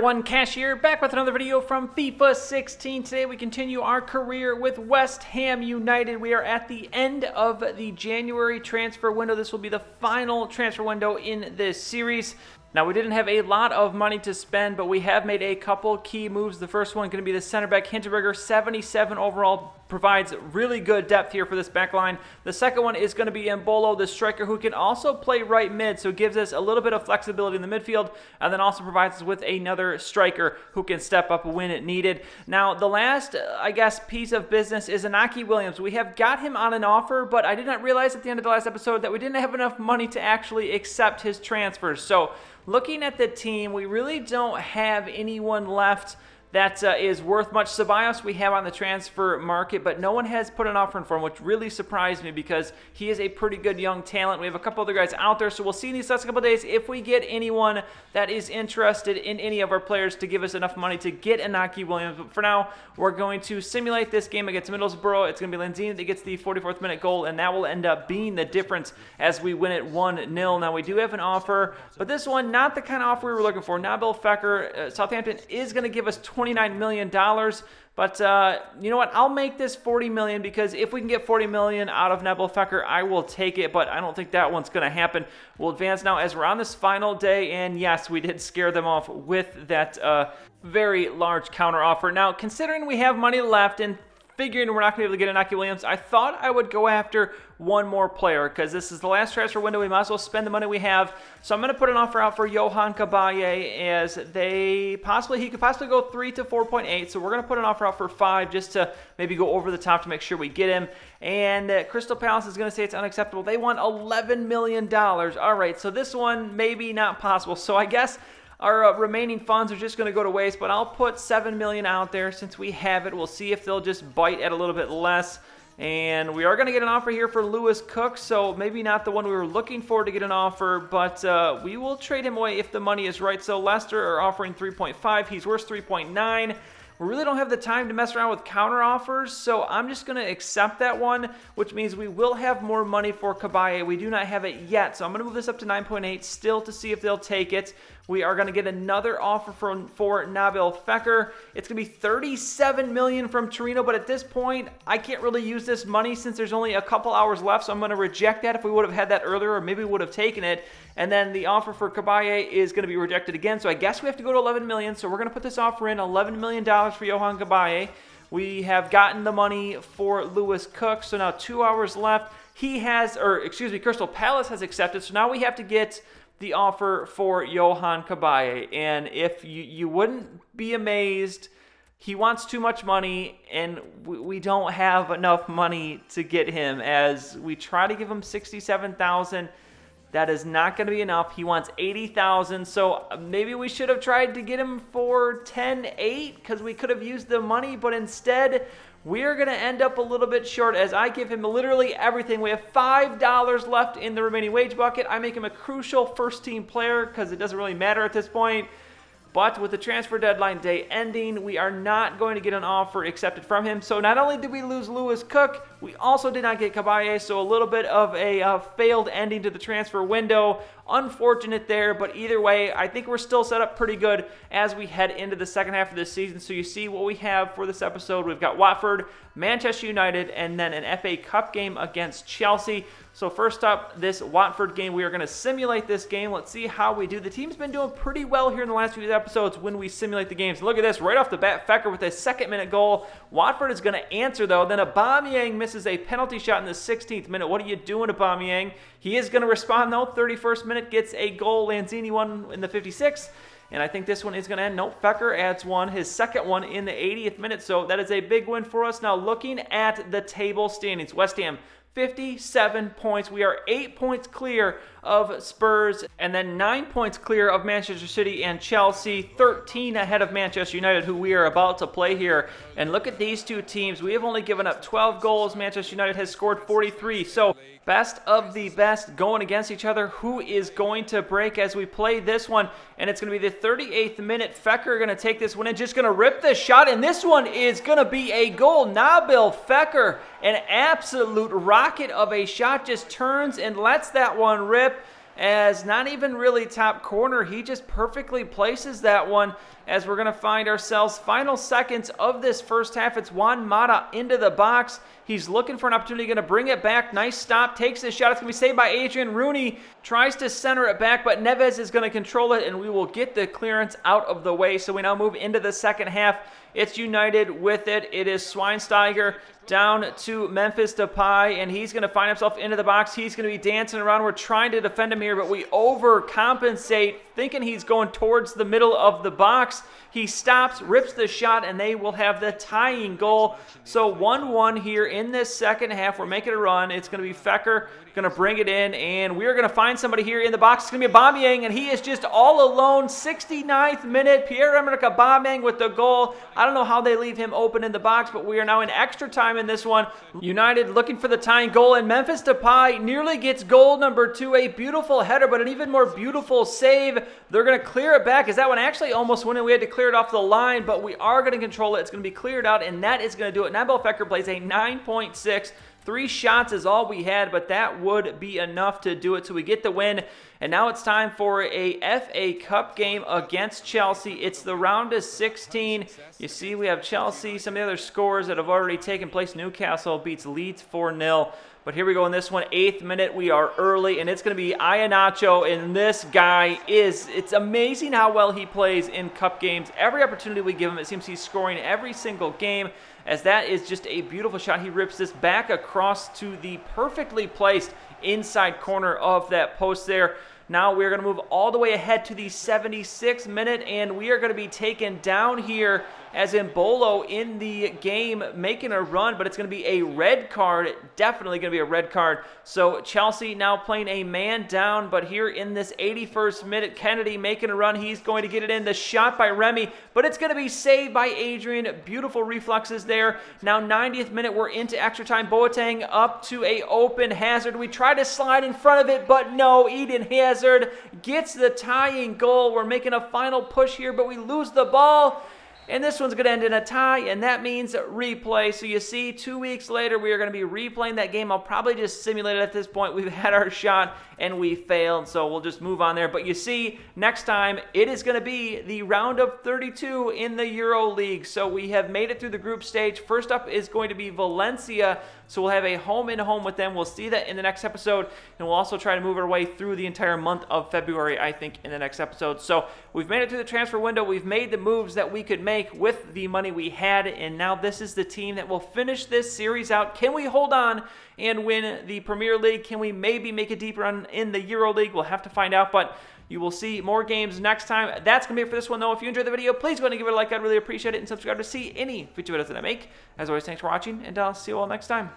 everyone, Cash here, back with another video from FIFA 16. Today we continue our career with West Ham United. We are at the end of the January transfer window. This will be the final transfer window in this series. Now, we didn't have a lot of money to spend, but we have made a couple key moves. The first one going to be the center back, Hinterberger, 77 overall, provides really good depth here for this back line. The second one is going to be Mbolo, the striker, who can also play right mid, so gives us a little bit of flexibility in the midfield, and then also provides us with another striker who can step up when needed. Now, the last, piece of business is Inaki Williams. We have got him on an offer, but I did not realize at the end of the last episode that we didn't have enough money to actually accept his transfers. So, looking at the team, we really don't have anyone left that is worth much. Ceballos we have on the transfer market, but no one has put an offer in for him, which really surprised me because he is a pretty good young talent. We have a couple other guys out there, so we'll see in these last couple of days if we get anyone that is interested in any of our players to give us enough money to get Inaki Williams. But for now, we're going to simulate this game against Middlesbrough. It's going to be Lanzini that gets the 44th minute goal, and that will end up being the difference as we win it 1-0. Now, we do have an offer, but this one, not the kind of offer we were looking for. Nabil Fekir, Southampton is going to give us $29 million, but you know what? I'll make this $40 million because if we can get $40 million out of Nabil Fekir, I will take it, but I don't think that one's going to happen. We'll advance now as we're on this final day, and yes, we did scare them off with that very large counter offer. Now, considering we have money left and figuring we're not going to be able to get Inaki Williams, I thought I would go after one more player because this is the last transfer window. We might as well spend the money we have. So I'm going to put an offer out for Yohan Cabaye as he could possibly go 3 to 4.8. So we're going to put an offer out for 5 just to maybe go over the top to make sure we get him. And Crystal Palace is going to say it's unacceptable. They want $11 million. All right, so this one maybe not possible. So I guess our remaining funds are just going to go to waste, but I'll put $7 million out there since we have it. We'll see if they'll just bite at a little bit less. And we are going to get an offer here for Lewis Cook, so maybe not the one we were looking for to get an offer, but we will trade him away if the money is right. So Leicester are offering 3.5. He's worth 3.9. We really don't have the time to mess around with counter offers, so I'm just going to accept that one, which means we will have more money for Cabaye. We do not have it yet, so I'm going to move this up to 9.8 still to see if they'll take it. We are going to get another offer for Nabil Fekir. It's going to be $37 million from Torino, but at this point, I can't really use this money since there's only a couple hours left, so I'm going to reject that. If we would have had that earlier, or maybe we would have taken it. And then the offer for Cabaye is going to be rejected again, so I guess we have to go to $11 million. So we're going to put this offer in, $11 million for Yohan Cabaye. We have gotten the money for Lewis Cook, so now 2 hours left. Crystal Palace has accepted, so now we have to get the offer for Yohan Cabaye. And if you wouldn't be amazed, he wants too much money, and we don't have enough money to get him. As we try to give him $67,000, that is not going to be enough. He wants $80,000, so maybe we should have tried to get him for $10.8 because we could have used the money, but instead we are going to end up a little bit short as I give him literally everything. We have $5 left in the remaining wage bucket. I make him a crucial first-team player because it doesn't really matter at this point. But with the transfer deadline day ending, we are not going to get an offer accepted from him. So not only did we lose Lewis Cook, we also did not get Cabaye. So a little bit of a failed ending to the transfer window. Unfortunate there, but either way, I think we're still set up pretty good as we head into the second half of this season. So you see what we have for this episode. We've got Watford, Manchester United, and then an FA Cup game against Chelsea. So first up, this Watford game, we are going to simulate this game. Let's see how we do. The team's been doing pretty well here in the last few episodes when we simulate the games. Look at this, right off the bat, Fekir with a second-minute goal. Watford is going to answer, though. Then Aubameyang misses a penalty shot in the 16th minute. What are you doing, Aubameyang? He is going to respond, though. 31st minute gets a goal. Lanzini won in the 56th. And I think this one is going to end. Nope, Fekir adds one, his second one in the 80th minute. So that is a big win for us. Now looking at the table standings, West Ham, 57 points. We are 8 points clear of Spurs, and then 9 points clear of Manchester City and Chelsea, 13 ahead of Manchester United, who we are about to play here. And look at these two teams. We have only given up 12 goals. Manchester United has scored 43. So best of the best going against each other. Who is going to break as we play this one? And it's going to be the 38th minute. Fekir going to take this one and just going to rip this shot. And this one is going to be a goal. Nabil Fekir, an absolute rocket of a shot, just turns and lets that one rip. as not even really top corner. He just perfectly places that one as we're going to find ourselves final seconds of this first half. It's Juan Mata into the box. He's looking for an opportunity, going to bring it back. Nice stop, takes the shot. It's going to be saved by Adrian Rooney. Tries to center it back, but Neves is going to control it, and we will get the clearance out of the way. So we now move into the second half. It's United with it. It is Schweinsteiger down to Memphis Depay, and he's going to find himself into the box. He's going to be dancing around. We're trying to defend him here, but we overcompensate, thinking he's going towards the middle of the box. He stops, rips the shot, and they will have the tying goal. So 1-1 here in this second half. We're making a run. It's going to be Fecker going to bring it in, and we're going to find somebody here in the box. It's going to be Aubameyang, and he is just all alone. 69th minute, Pierre-Emerick Aubameyang with the goal. I don't know how they leave him open in the box, but we are now in extra time in this one. United looking for the tying goal, and Memphis Depay nearly gets goal number 2. A beautiful header, but an even more beautiful save. They're going to clear it back, as that one actually almost went in. We had to clear it off the line, but we are going to control it. It's going to be cleared out, and that is going to do it. Nabil Fekir plays a 9.6. 3 shots is all we had, but that would be enough to do it. So we get the win, and now it's time for a FA Cup game against Chelsea. It's the round of 16. You see we have Chelsea, some of the other scores that have already taken place. Newcastle beats Leeds 4-0. But here we go in this one, 8th minute. We are early, and it's going to be Iheanacho, and this guy it's amazing how well he plays in cup games. Every opportunity we give him, it seems he's scoring every single game, as that is just a beautiful shot. He rips this back across to the perfectly placed inside corner of that post there. Now we're going to move all the way ahead to the 76th minute, and we are going to be taken down here as Embolo in the game making a run, but it's going to be a red card. Definitely going to be a red card. So Chelsea now playing a man down, but here in this 81st minute, Kennedy making a run. He's going to get it in. The shot by Remy, but it's going to be saved by Adrian. Beautiful reflexes there. Now 90th minute, we're into extra time. Boateng up to a open Hazard. We try to slide in front of it, but no. Eden Hazard gets the tying goal. We're making a final push here, but we lose the ball. And this one's going to end in a tie, and that means replay. So you see, 2 weeks later, we are going to be replaying that game. I'll probably just simulate it at this point. We've had our shot, and we failed, so we'll just move on there. But you see, next time, it is going to be the round of 32 in the Euro League. So we have made it through the group stage. First up is going to be Valencia, so we'll have a home-and-home with them. We'll see that in the next episode, and we'll also try to move our way through the entire month of February, I think, in the next episode. So we've made it through the transfer window. We've made the moves that we could make with the money we had, and now this is the team that will finish this series out. Can we hold on and win the Premier League? Can we maybe make a deep run in the Euro League? We'll have to find out, but you will see more games next time. That's going to be it for this one, though. If you enjoyed the video, please go ahead and give it a like. I'd really appreciate it, and subscribe to see any future videos that I make. As always, thanks for watching, and I'll see you all next time.